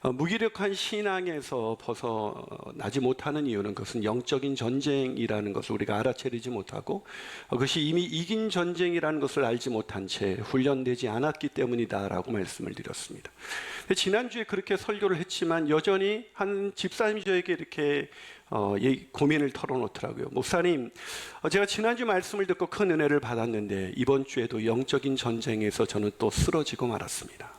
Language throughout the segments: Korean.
무기력한 신앙에서 벗어나지 못하는 이유는 그것은 영적인 전쟁이라는 것을 우리가 알아채리지 못하고 그것이 이미 이긴 전쟁이라는 것을 알지 못한 채 훈련되지 않았기 때문이다라고 말씀을 드렸습니다. 지난주에 그렇게 설교를 했지만 여전히 한 집사님이 저에게 이렇게 고민을 털어놓더라고요. 목사님, 제가 지난주 말씀을 듣고 큰 은혜를 받았는데 이번 주에도 영적인 전쟁에서 저는 또 쓰러지고 말았습니다.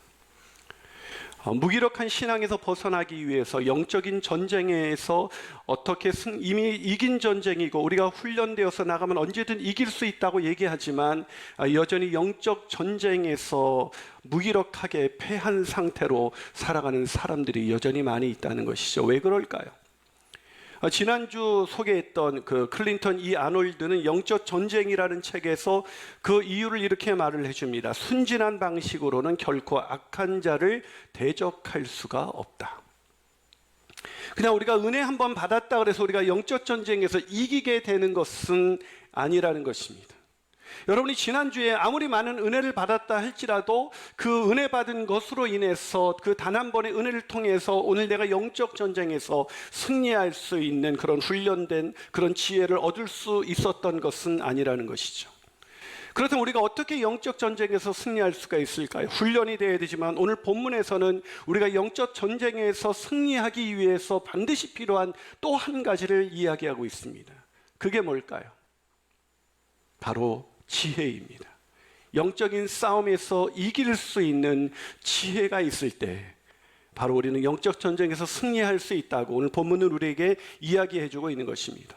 무기력한 신앙에서 벗어나기 위해서 영적인 전쟁에서 어떻게 이미 이긴 전쟁이고 우리가 훈련되어서 나가면 언제든 이길 수 있다고 얘기하지만 여전히 영적 전쟁에서 무기력하게 패한 상태로 살아가는 사람들이 여전히 많이 있다는 것이죠. 왜 그럴까요? 지난주 소개했던 그 클린턴 E. 아놀드는 영적 전쟁이라는 책에서 그 이유를 이렇게 말을 해줍니다. 순진한 방식으로는 결코 악한 자를 대적할 수가 없다. 그냥 우리가 은혜 한번 받았다 그래서 우리가 영적 전쟁에서 이기게 되는 것은 아니라는 것입니다. 여러분이 지난주에 아무리 많은 은혜를 받았다 할지라도 그 은혜 받은 것으로 인해서 그 단 한 번의 은혜를 통해서 오늘 내가 영적 전쟁에서 승리할 수 있는 그런 훈련된 그런 지혜를 얻을 수 있었던 것은 아니라는 것이죠. 그렇다면 우리가 어떻게 영적 전쟁에서 승리할 수가 있을까요? 훈련이 되어야 되지만 오늘 본문에서는 우리가 영적 전쟁에서 승리하기 위해서 반드시 필요한 또 한 가지를 이야기하고 있습니다. 그게 뭘까요? 바로 지혜입니다. 영적인 싸움에서 이길 수 있는 지혜가 있을 때 바로 우리는 영적 전쟁에서 승리할 수 있다고 오늘 본문은 우리에게 이야기해주고 있는 것입니다.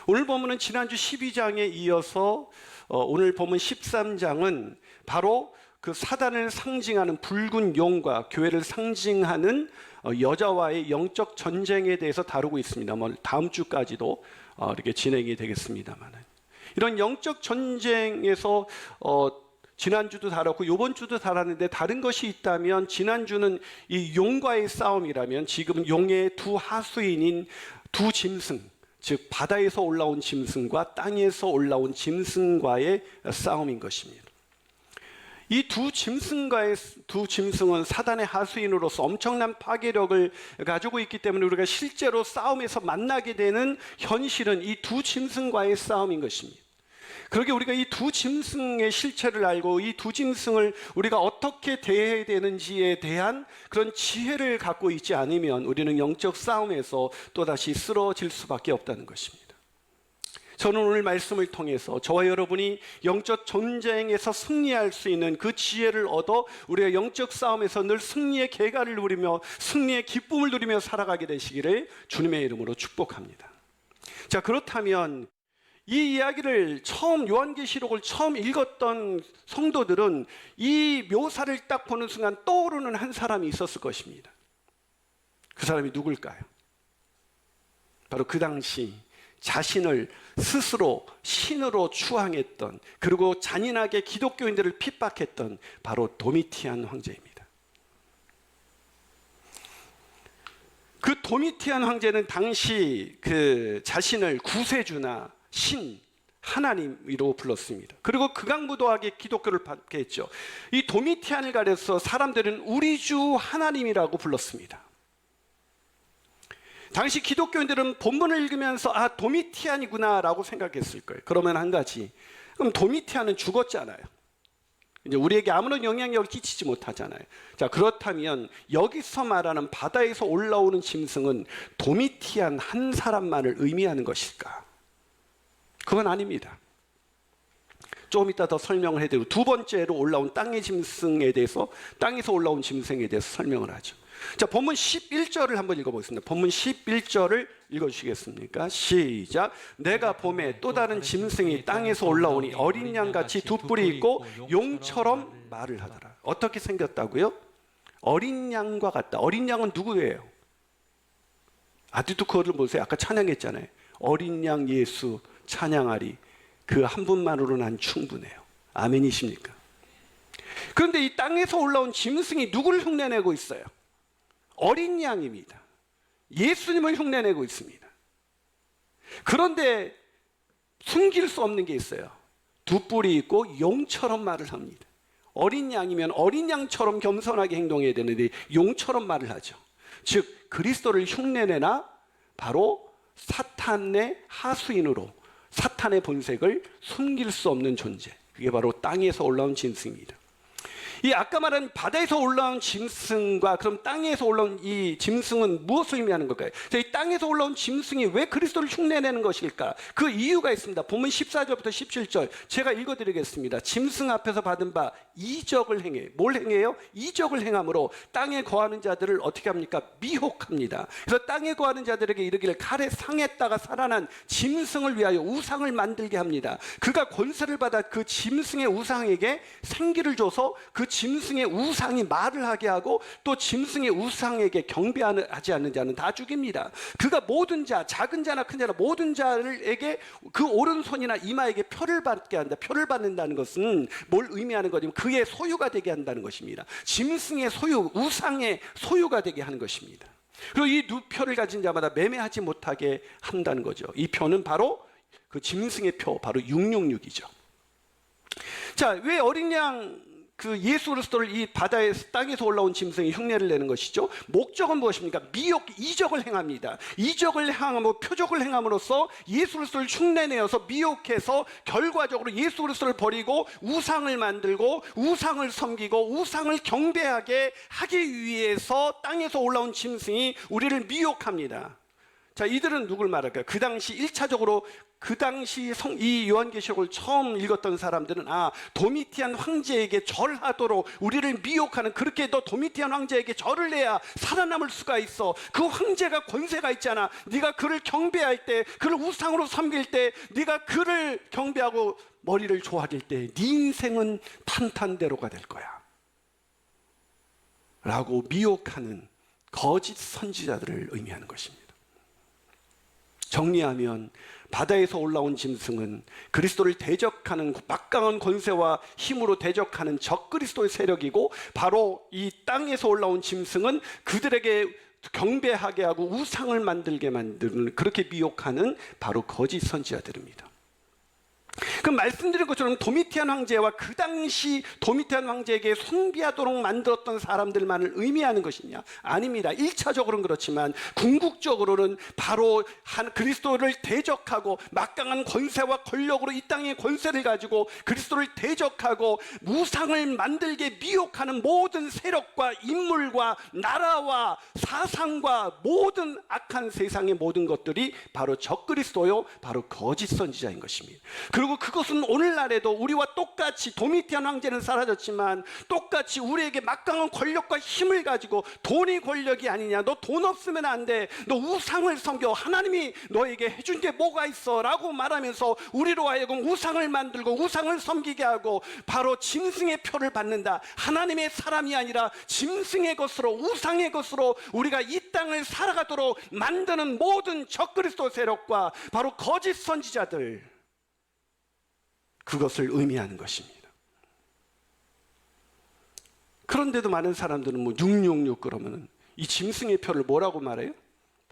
오늘 본문은 지난주 12장에 이어서 오늘 본문 13장은 바로 그 사단을 상징하는 붉은 용과 교회를 상징하는 여자와의 영적 전쟁에 대해서 다루고 있습니다. 다음 주까지도 이렇게 진행이 되겠습니다만 이런 영적 전쟁에서 지난주도 다뤘고 이번 주도 다뤘는데 다른 것이 있다면 지난주는 이 용과의 싸움이라면 지금 용의 두 하수인인 두 짐승, 즉 바다에서 올라온 짐승과 땅에서 올라온 짐승과의 싸움인 것입니다. 이 두 짐승은 사단의 하수인으로서 엄청난 파괴력을 가지고 있기 때문에 우리가 실제로 싸움에서 만나게 되는 현실은 이 두 짐승과의 싸움인 것입니다. 그러게 우리가 이 두 짐승의 실체를 알고 이 두 짐승을 우리가 어떻게 대해야 되는지에 대한 그런 지혜를 갖고 있지 않으면 우리는 영적 싸움에서 또다시 쓰러질 수밖에 없다는 것입니다. 저는 오늘 말씀을 통해서 저와 여러분이 영적 전쟁에서 승리할 수 있는 그 지혜를 얻어 우리가 영적 싸움에서 늘 승리의 계가를 누리며 승리의 기쁨을 누리며 살아가게 되시기를 주님의 이름으로 축복합니다. 자, 그렇다면 이 이야기를 요한계시록을 처음 읽었던 성도들은 이 묘사를 딱 보는 순간 떠오르는 한 사람이 있었을 것입니다. 그 사람이 누굴까요? 바로 그 당시 자신을 스스로 신으로 추앙했던 그리고 잔인하게 기독교인들을 핍박했던 바로 도미티안 황제입니다. 그 도미티안 황제는 당시 그 자신을 구세주나 신, 하나님으로 불렀습니다. 그리고 극악무도하게 기독교를 받게 했죠. 이 도미티안을 가려서 사람들은 우리 주 하나님이라고 불렀습니다. 당시 기독교인들은 본문을 읽으면서 도미티안이구나 라고 생각했을 거예요. 그러면 한 가지, 그럼 도미티안은 죽었잖아요. 이제 우리에게 아무런 영향력을 끼치지 못하잖아요. 자, 그렇다면 여기서 말하는 바다에서 올라오는 짐승은 도미티안 한 사람만을 의미하는 것일까? 그건 아닙니다. 조금 이따 더 설명을 해드리고 두 번째로 올라온 땅의 짐승에 대해서 땅에서 올라온 짐승에 대해서 설명을 하죠. 자, 본문 11절을 한번 읽어보겠습니다. 본문 11절을 읽어주시겠습니까? 시작. 내가 봄에 또 다른 짐승이 땅에서 올라오니 어린 양같이 두 뿔이 있고 용처럼 말을 하더라. 어떻게 생겼다고요? 어린 양과 같다. 어린 양은 누구예요? 아직도 그거를 보세요. 아까 찬양했잖아요. 어린 양 예수 찬양하리. 그 한 분만으로 난 충분해요. 아멘이십니까? 그런데 이 땅에서 올라온 짐승이 누구를 흉내내고 있어요? 어린 양입니다. 예수님을 흉내내고 있습니다. 그런데 숨길 수 없는 게 있어요. 두 뿔이 있고 용처럼 말을 합니다. 어린 양이면 어린 양처럼 겸손하게 행동해야 되는데 용처럼 말을 하죠. 즉 그리스도를 흉내내나 바로 사탄의 하수인으로 사탄의 본색을 숨길 수 없는 존재, 그게 바로 땅에서 올라온 짐승입니다. 이 아까 말한 바다에서 올라온 짐승과 그럼 땅에서 올라온 이 짐승은 무엇을 의미하는 걸까요? 이 땅에서 올라온 짐승이 왜 그리스도를 흉내내는 것일까? 그 이유가 있습니다. 본문 14절부터 17절 제가 읽어드리겠습니다. 짐승 앞에서 받은 바 이적을 행해. 뭘 행해요? 이적을 행함으로 땅에 거하는 자들을 어떻게 합니까? 미혹합니다. 그래서 땅에 거하는 자들에게 이르기를 칼에 상했다가 살아난 짐승을 위하여 우상을 만들게 합니다. 그가 권세를 받아 그 짐승의 우상에게 생기를 줘서 그 짐승의 우상이 말을 하게 하고 또 짐승의 우상에게 경배하지 않는 자는 다 죽입니다. 그가 모든 자, 작은 자나 큰 자나 모든 자들에게 그 오른손이나 이마에게 표를 받게 한다. 표를 받는다는 것은 뭘 의미하는 거냐면 그의 소유가 되게 한다는 것입니다. 짐승의 소유, 우상의 소유가 되게 하는 것입니다. 그리고 이 두 표를 가진 자마다 매매하지 못하게 한다는 거죠. 이 표는 바로 그 짐승의 표, 바로 666이죠. 자, 왜 어린 양 그 예수 그리스도를 이 바다에서 땅에서 올라온 짐승이 흉내를 내는 것이죠? 목적은 무엇입니까? 미혹, 이적을 행합니다. 이적을 행함으로 표적을 행함으로써 예수 그리스도를 흉내내어서 미혹해서 결과적으로 예수 그리스도를 버리고 우상을 만들고 우상을 섬기고 우상을 경배하게 하기 위해서 땅에서 올라온 짐승이 우리를 미혹합니다. 자, 이들은 누굴 말할까요? 그 당시 1차적으로 그 당시 이 요한계시록을 처음 읽었던 사람들은 도미티안 황제에게 절하도록 우리를 미혹하는, 그렇게 너 도미티안 황제에게 절을 해야 살아남을 수가 있어. 그 황제가 권세가 있잖아. 네가 그를 경배할 때, 그를 우상으로 섬길 때, 네가 그를 경배하고 머리를 조아릴 때 네 인생은 탄탄대로가 될 거야 라고 미혹하는 거짓 선지자들을 의미하는 것입니다. 정리하면 바다에서 올라온 짐승은 그리스도를 대적하는 막강한 권세와 힘으로 대적하는 적그리스도의 세력이고, 바로 이 땅에서 올라온 짐승은 그들에게 경배하게 하고 우상을 만들게 만드는, 그렇게 미혹하는 바로 거짓 선지자들입니다. 그 말씀드린 것처럼 도미티안 황제와 그 당시 도미티안 황제에게 숭배하도록 만들었던 사람들만을 의미하는 것이냐? 아닙니다. 1차적으로는 그렇지만 궁극적으로는 바로 그리스도를 대적하고 막강한 권세와 권력으로 이 땅의 권세를 가지고 그리스도를 대적하고 우상을 만들게 미혹하는 모든 세력과 인물과 나라와 사상과 모든 악한 세상의 모든 것들이 바로 적그리스도요, 바로 거짓 선지자인 것입니다. 그리고 그것은 오늘날에도 우리와 똑같이, 도미티안 황제는 사라졌지만 똑같이 우리에게 막강한 권력과 힘을 가지고, 돈이 권력이 아니냐, 너 돈 없으면 안 돼, 너 우상을 섬겨, 하나님이 너에게 해준 게 뭐가 있어 라고 말하면서 우리로 하여금 우상을 만들고 우상을 섬기게 하고 바로 짐승의 표를 받는다. 하나님의 사람이 아니라 짐승의 것으로, 우상의 것으로 우리가 이 땅을 살아가도록 만드는 모든 적그리스도 세력과 바로 거짓 선지자들, 그것을 의미하는 것입니다. 그런데도 많은 사람들은 666 그러면은 이 짐승의 표를 뭐라고 말해요?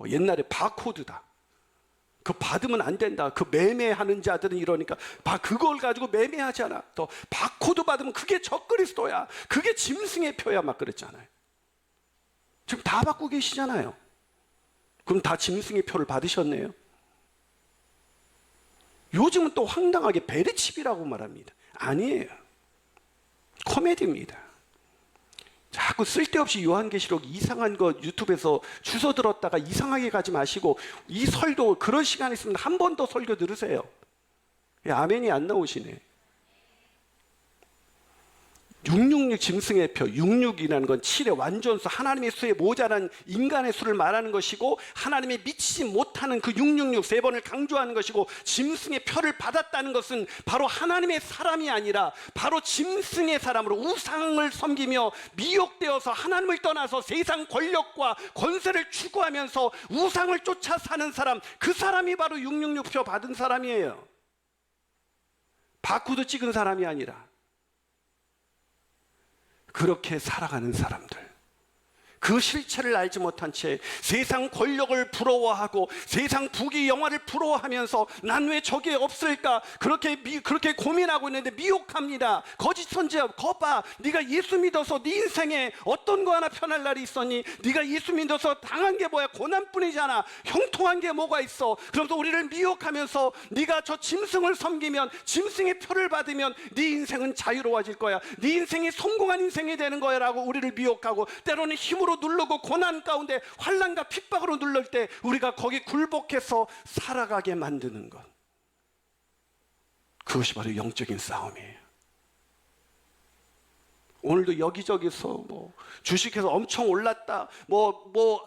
옛날에 바코드다. 그 받으면 안 된다. 그 매매하는 자들은 이러니까 그걸 가지고 매매하잖아. 또 바코드 받으면 그게 적그리스도야. 그게 짐승의 표야 막 그랬잖아요. 지금 다 받고 계시잖아요. 그럼 다 짐승의 표를 받으셨네요. 요즘은 또 황당하게 베리칩이라고 말합니다. 아니에요. 코미디입니다. 자꾸 쓸데없이 요한계시록 이상한 거 유튜브에서 주워 들었다가 이상하게 가지 마시고, 이 설도 그런 시간 있으면 한 번 더 설교 들으세요. 아멘이 안 나오시네. 666 짐승의 표, 66이라는 건 7의 완전수, 하나님의 수에 모자란 인간의 수를 말하는 것이고, 하나님의 미치지 못하는 그 666 세 번을 강조하는 것이고, 짐승의 표를 받았다는 것은 바로 하나님의 사람이 아니라 바로 짐승의 사람으로 우상을 섬기며 미혹되어서 하나님을 떠나서 세상 권력과 권세를 추구하면서 우상을 쫓아 사는 사람, 그 사람이 바로 666 표 받은 사람이에요. 바코드 찍은 사람이 아니라. 그렇게 살아가는 사람들, 그 실체를 알지 못한 채 세상 권력을 부러워하고 세상 부귀 영화를 부러워하면서 난 왜 저게 없을까 그렇게 고민하고 있는데 미혹합니다. 거짓 선지자, 거봐, 네가 예수 믿어서 네 인생에 어떤 거 하나 편할 날이 있었니? 네가 예수 믿어서 당한 게 뭐야? 고난뿐이잖아. 형통한 게 뭐가 있어? 그러면서 우리를 미혹하면서 네가 저 짐승을 섬기면, 짐승의 표를 받으면 네 인생은 자유로워질 거야, 네 인생이 성공한 인생이 되는 거야 라고 우리를 미혹하고, 때로는 힘으로 누르고 고난 가운데 환난과 핍박으로 누를 때 우리가 거기 굴복해서 살아가게 만드는 것, 그것이 바로 영적인 싸움이에요. 오늘도 여기저기서 주식해서 엄청 올랐다,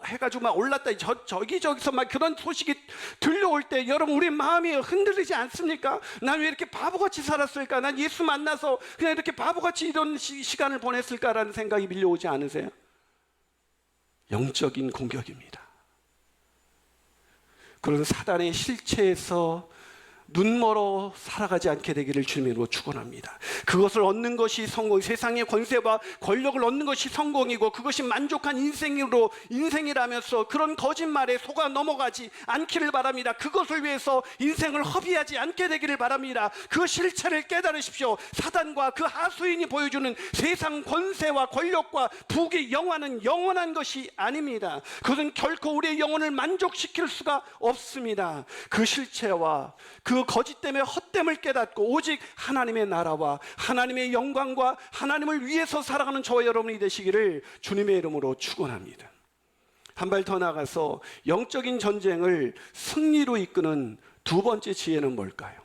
해가지고 막 올랐다, 저기저기서 막 그런 소식이 들려올 때 여러분, 우리 마음이 흔들리지 않습니까? 난 왜 이렇게 바보같이 살았을까? 난 예수 만나서 그냥 이렇게 바보같이 이런 시간을 보냈을까라는 생각이 밀려오지 않으세요? 영적인 공격입니다. 그런 사단의 실체에서 눈멀어 살아가지 않게 되기를 주님으로 축원합니다. 그것을 얻는 것이 성공, 세상의 권세와 권력을 얻는 것이 성공이고 그것이 만족한 인생이라면서 그런 거짓말에 속아 넘어가지 않기를 바랍니다. 그것을 위해서 인생을 허비하지 않게 되기를 바랍니다. 그 실체를 깨달으십시오. 사단과 그 하수인이 보여주는 세상 권세와 권력과 부귀 영화는 영원한 것이 아닙니다. 그것은 결코 우리의 영혼을 만족시킬 수가 없습니다. 그 실체와 그 거짓 때문에 헛됨을 깨닫고 오직 하나님의 나라와 하나님의 영광과 하나님을 위해서 살아가는 저와 여러분이 되시기를 주님의 이름으로 축원합니다. 한 발 더 나가서 영적인 전쟁을 승리로 이끄는 두 번째 지혜는 뭘까요?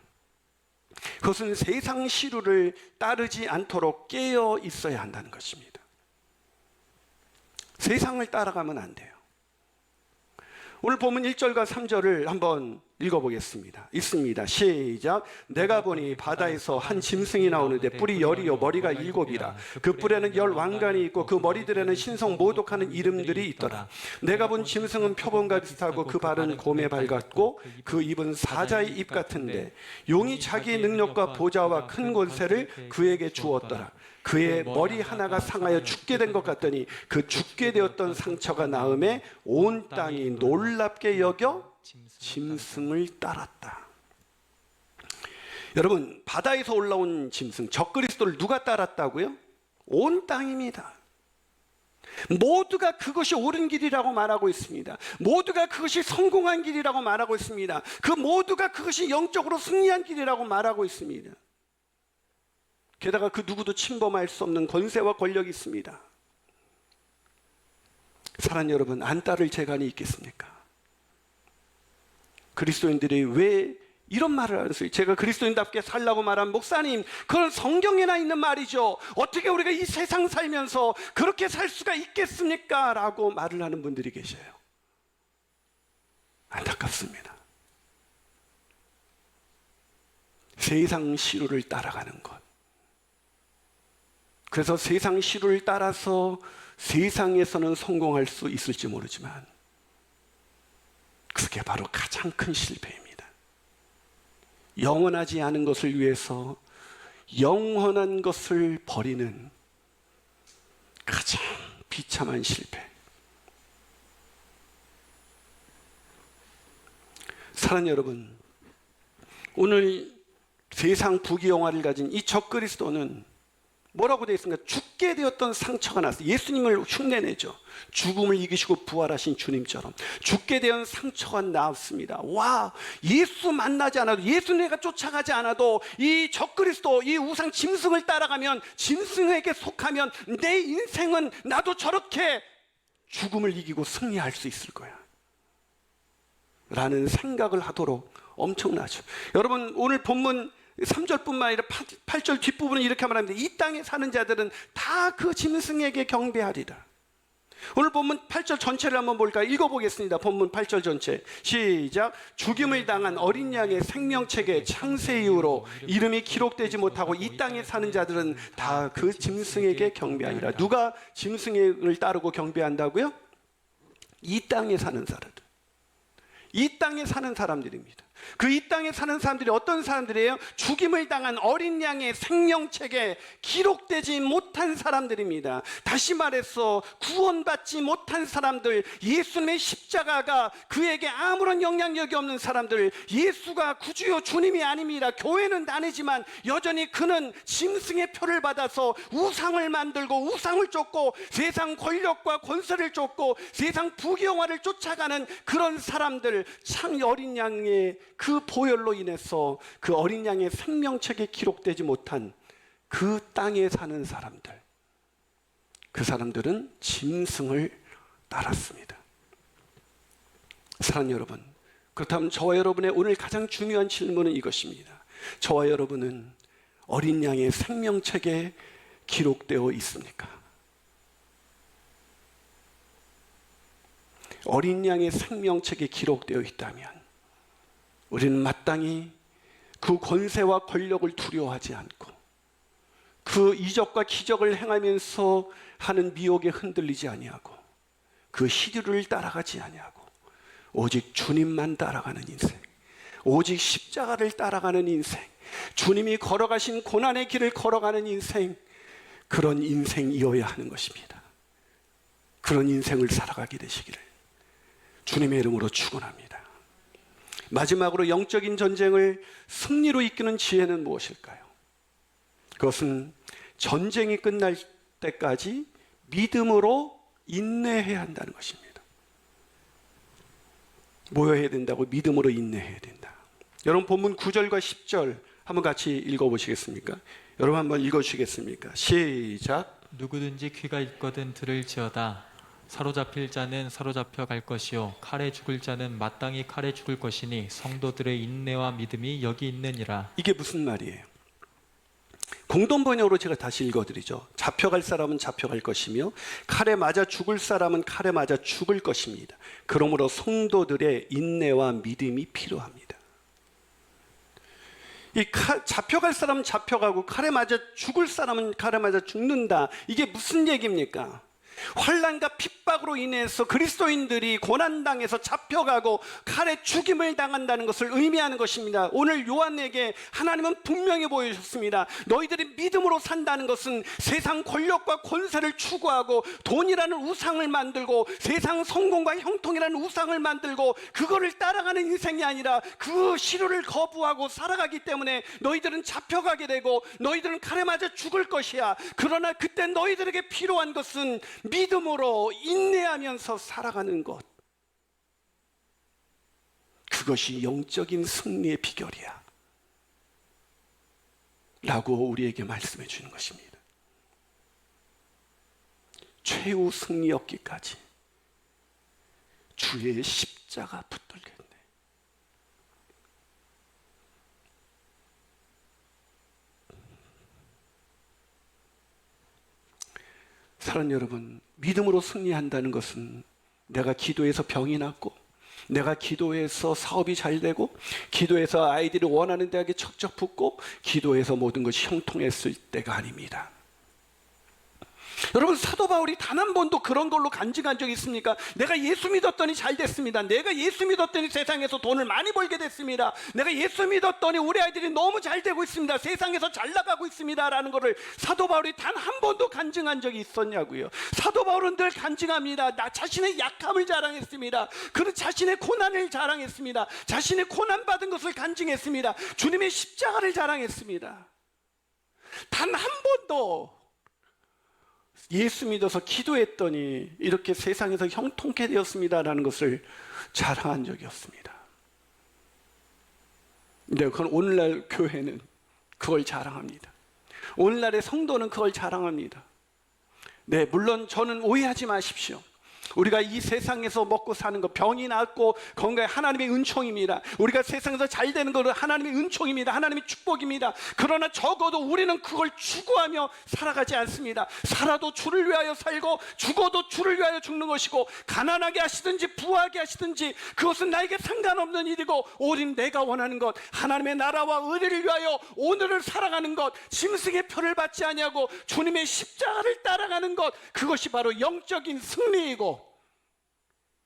그것은 세상 시류를 따르지 않도록 깨어 있어야 한다는 것입니다. 세상을 따라가면 안 돼요. 오늘 본문 1절과 3절을 한번 읽어보겠습니다. 있습니다. 시작. 내가 보니 바다에서 한 짐승이 나오는데 뿔이 10이요 머리가 7이라. 그 뿔에는 10 왕관이 있고 그 머리들에는 신성 모독하는 이름들이 있더라. 내가 본 짐승은 표범과 비슷하고 그 발은 곰의 발 같고 그 입은 사자의 입 같은데 용이 자기의 능력과 보좌와 큰 권세를 그에게 주었더라. 그의 머리 하나가 상하여 죽게 된 것 같더니 그 죽게 되었던 상처가 나음에 온 땅이 놀랍게 여겨 짐승을 따랐다. 여러분, 바다에서 올라온 짐승, 적그리스도를 누가 따랐다고요? 온 땅입니다. 모두가 그것이 옳은 길이라고 말하고 있습니다. 모두가 그것이 성공한 길이라고 말하고 있습니다. 그 모두가 그것이 영적으로 승리한 길이라고 말하고 있습니다. 게다가 그 누구도 침범할 수 없는 권세와 권력이 있습니다. 사랑하는 여러분, 안 따를 재간이 있겠습니까? 그리스도인들이 왜 이런 말을 하세요? 제가 그리스도인답게 살라고 말한 목사님, 그건 성경에나 있는 말이죠. 어떻게 우리가 이 세상 살면서 그렇게 살 수가 있겠습니까? 라고 말을 하는 분들이 계셔요. 안타깝습니다. 세상 시류를 따라가는 것, 그래서 세상 시류를 따라서 세상에서는 성공할 수 있을지 모르지만 그게 바로 가장 큰 실패입니다. 영원하지 않은 것을 위해서 영원한 것을 버리는 가장 비참한 실패. 사랑하는 여러분, 오늘 세상 부귀영화를 가진 이 적그리스도는 뭐라고 되어 있습니까? 죽게 되었던 상처가 났어요. 예수님을 흉내내죠. 죽음을 이기시고 부활하신 주님처럼 죽게 된 상처가 나왔습니다. 와, 예수 만나지 않아도, 예수 내가 쫓아가지 않아도 이 적그리스도, 이 우상 짐승을 따라가면, 짐승에게 속하면 내 인생은 나도 저렇게 죽음을 이기고 승리할 수 있을 거야 라는 생각을 하도록 엄청나죠. 여러분, 오늘 본문 3절뿐만 아니라 8절 뒷부분은 이렇게 말합니다. 이 땅에 사는 자들은 다 그 짐승에게 경배하리라. 오늘 본문 8절 전체를 한번 볼까요? 읽어보겠습니다. 본문 8절 전체 시작. 죽임을 당한 어린 양의 생명책에 창세 이후로 이름이 기록되지 못하고 이 땅에 사는 자들은 다 그 짐승에게 경배하리라. 누가 짐승을 따르고 경배한다고요? 이 땅에 사는 사람들, 이 땅에 사는 사람들입니다. 그 이 땅에 사는 사람들이 어떤 사람들이에요? 죽임을 당한 어린 양의 생명책에 기록되지 못한 사람들입니다. 다시 말해서 구원받지 못한 사람들, 예수님의 십자가가 그에게 아무런 영향력이 없는 사람들, 예수가 구주요 주님이 아닙니다. 교회는 다니지만 여전히 그는 짐승의 표를 받아서 우상을 만들고 우상을 쫓고 세상 권력과 권세를 쫓고 세상 부귀영화를 쫓아가는 그런 사람들, 참 어린 양의 그 보혈로 인해서 그 어린 양의 생명책에 기록되지 못한 그 땅에 사는 사람들, 그 사람들은 짐승을 따랐습니다. 사랑하는 여러분, 그렇다면 저와 여러분의 오늘 가장 중요한 질문은 이것입니다. 저와 여러분은 어린 양의 생명책에 기록되어 있습니까? 어린 양의 생명책에 기록되어 있다면 우리는 마땅히 그 권세와 권력을 두려워하지 않고 그 이적과 기적을 행하면서 하는 미혹에 흔들리지 아니하고 그 시류를 따라가지 아니하고 오직 주님만 따라가는 인생, 오직 십자가를 따라가는 인생, 주님이 걸어가신 고난의 길을 걸어가는 인생, 그런 인생이어야 하는 것입니다. 그런 인생을 살아가게 되시기를 주님의 이름으로 축원합니다. 마지막으로 영적인 전쟁을 승리로 이끄는 지혜는 무엇일까요? 그것은 전쟁이 끝날 때까지 믿음으로 인내해야 한다는 것입니다. 뭐 해야 된다고? 믿음으로 인내해야 된다. 여러분 본문 9절과 10절 한번 같이 읽어보시겠습니까? 여러분 한번 읽어주시겠습니까? 시작. 누구든지 귀가 있거든 들을지어다. 사로잡힐 자는 사로잡혀 갈 것이요 칼에 죽을 자는 마땅히 칼에 죽을 것이니 성도들의 인내와 믿음이 여기 있느니라. 이게 무슨 말이에요? 공동 번역으로 제가 다시 읽어드리죠. 잡혀갈 사람은 잡혀갈 것이며 칼에 맞아 죽을 사람은 칼에 맞아 죽을 것입니다. 그러므로 성도들의 인내와 믿음이 필요합니다. 잡혀갈 사람은 잡혀가고 칼에 맞아 죽을 사람은 칼에 맞아 죽는다. 이게 무슨 얘기입니까? 환난과 핍박으로 인해서 그리스도인들이 고난당해서 잡혀가고 칼에 죽임을 당한다는 것을 의미하는 것입니다. 오늘 요한에게 하나님은 분명히 보여주셨습니다. 너희들이 믿음으로 산다는 것은 세상 권력과 권세를 추구하고 돈이라는 우상을 만들고 세상 성공과 형통이라는 우상을 만들고 그거를 따라가는 인생이 아니라 그 시류를 거부하고 살아가기 때문에 너희들은 잡혀가게 되고 너희들은 칼에 맞아 죽을 것이야. 그러나 그때 너희들에게 필요한 것은 믿음으로 인내하면서 살아가는 것, 그것이 영적인 승리의 비결이야 라고 우리에게 말씀해 주는 것입니다. 최후 승리 얻기까지 주의 십자가 붙들겠네. 사랑하는 여러분, 믿음으로 승리한다는 것은 내가 기도해서 병이 낫고 내가 기도해서 사업이 잘 되고 기도해서 아이들이 원하는 대학에 척척 붙고 기도해서 모든 것이 형통했을 때가 아닙니다. 여러분, 사도 바울이 단 한 번도 그런 걸로 간증한 적이 있습니까? 내가 예수 믿었더니 잘 됐습니다. 내가 예수 믿었더니 세상에서 돈을 많이 벌게 됐습니다. 내가 예수 믿었더니 우리 아이들이 너무 잘 되고 있습니다. 세상에서 잘 나가고 있습니다 라는 것을 사도 바울이 단 한 번도 간증한 적이 있었냐고요. 사도 바울은 늘 간증합니다. 나 자신의 약함을 자랑했습니다. 그는 자신의 고난을 자랑했습니다. 자신의 고난받은 것을 간증했습니다. 주님의 십자가를 자랑했습니다. 단 한 번도 예수 믿어서 기도했더니 이렇게 세상에서 형통케 되었습니다라는 것을 자랑한 적이 없습니다. 근데 그건 오늘날 교회는 그걸 자랑합니다. 오늘날의 성도는 그걸 자랑합니다. 네, 물론 저는 오해하지 마십시오. 우리가 이 세상에서 먹고 사는 것, 병이 낫고 건강이 하나님의 은총입니다. 우리가 세상에서 잘 되는 것은 하나님의 은총입니다. 하나님의 축복입니다. 그러나 적어도 우리는 그걸 추구하며 살아가지 않습니다. 살아도 주를 위하여 살고 죽어도 주를 위하여 죽는 것이고, 가난하게 하시든지 부하게 하시든지 그것은 나에게 상관없는 일이고, 오직 내가 원하는 것, 하나님의 나라와 의를 위하여 오늘을 살아가는 것, 짐승의 표를 받지 아니하고 주님의 십자가를 따라가는 것, 그것이 바로 영적인 승리이고,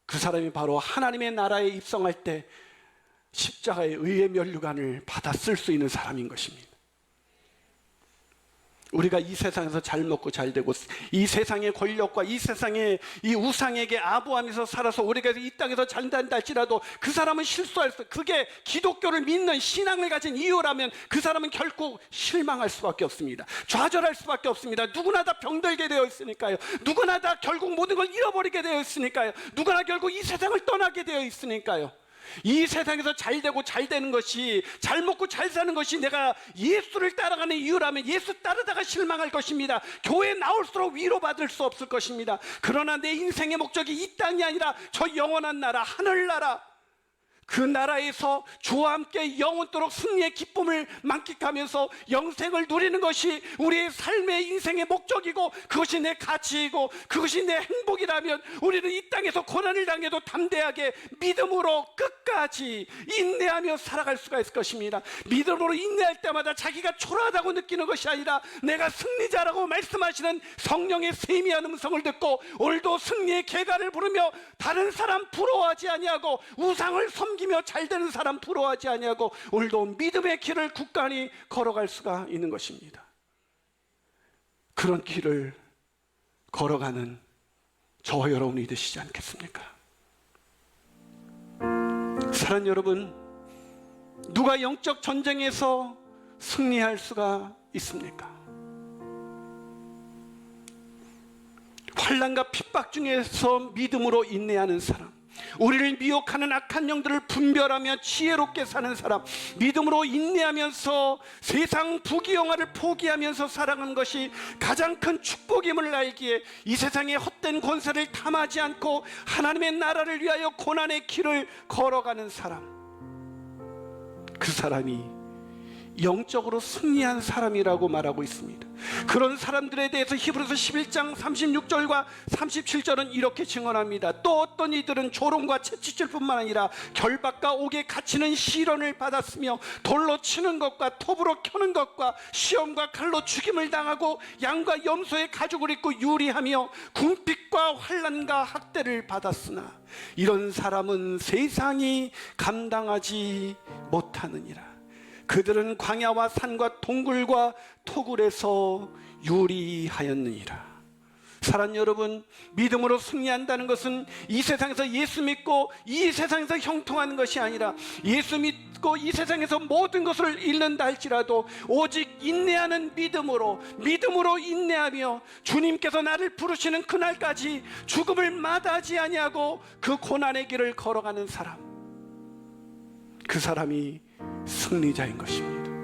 그 사람이 바로 하나님의 나라에 입성할 때 십자가의 의의 면류관을 받아 쓸 수 있는 사람인 것입니다. 우리가 이 세상에서 잘 먹고 잘 되고 이 세상의 권력과 이 세상의 이 우상에게 아부하면서 살아서 우리가 이 땅에서 잘 된다 할지라도 그 사람은 실수할 수, 그게 기독교를 믿는 신앙을 가진 이유라면 그 사람은 결국 실망할 수밖에 없습니다. 좌절할 수밖에 없습니다. 누구나 다 병들게 되어 있으니까요. 누구나 다 결국 모든 걸 잃어버리게 되어 있으니까요. 누구나 결국 이 세상을 떠나게 되어 있으니까요. 이 세상에서 잘 되고 잘 되는 것이, 잘 먹고 잘 사는 것이 내가 예수를 따라가는 이유라면 예수 따르다가 실망할 것입니다. 교회 나올수록 위로받을 수 없을 것입니다. 그러나 내 인생의 목적이 이 땅이 아니라 저 영원한 나라, 하늘나라, 그 나라에서 주와 함께 영원토록 승리의 기쁨을 만끽하면서 영생을 누리는 것이 우리의 삶의 인생의 목적이고 그것이 내 가치이고 그것이 내 행복이라면 우리는 이 땅에서 고난을 당해도 담대하게 믿음으로 끝까지 인내하며 살아갈 수가 있을 것입니다. 믿음으로 인내할 때마다 자기가 초라하다고 느끼는 것이 아니라 내가 승리자라고 말씀하시는 성령의 세미한 음성을 듣고 오늘도 승리의 개가를 부르며 다른 사람 부러워하지 아니하고 우상을 섬기며 잘 되는 사람 부러워하지 아니하고 오늘도 믿음의 길을 굳건히 걸어갈 수가 있는 것입니다. 그런 길을 걸어가는 저와 여러분이 되시지 않겠습니까? 사랑하는 여러분, 누가 영적 전쟁에서 승리할 수가 있습니까? 환난과 핍박 중에서 믿음으로 인내하는 사람, 우리를 미혹하는 악한 영들을 분별하며 지혜롭게 사는 사람, 믿음으로 인내하면서 세상 부귀영화를 포기하면서 살아가는 것이 가장 큰 축복임을 알기에 이 세상의 헛된 권세를 탐하지 않고 하나님의 나라를 위하여 고난의 길을 걸어가는 사람, 그 사람이 영적으로 승리한 사람이라고 말하고 있습니다. 그런 사람들에 대해서 히브리서 11장 36절과 37절은 이렇게 증언합니다. 또 어떤 이들은 조롱과 채찍질 뿐만 아니라 결박과 옥에 갇히는 시련을 받았으며 돌로 치는 것과 톱으로 켜는 것과 시험과 칼로 죽임을 당하고 양과 염소의 가죽을 입고 유리하며 궁핍과 환난과 학대를 받았으나 이런 사람은 세상이 감당하지 못하느니라. 그들은 광야와 산과 동굴과 토굴에서 유리하였느니라. 사랑하는 여러분, 믿음으로 승리한다는 것은 이 세상에서 예수 믿고 이 세상에서 형통하는 것이 아니라 예수 믿고 이 세상에서 모든 것을 잃는다 할지라도 오직 인내하는 믿음으로 인내하며 주님께서 나를 부르시는 그날까지 죽음을 마다하지 아니하고 그 고난의 길을 걸어가는 사람, 그 사람이 승리자인 것입니다.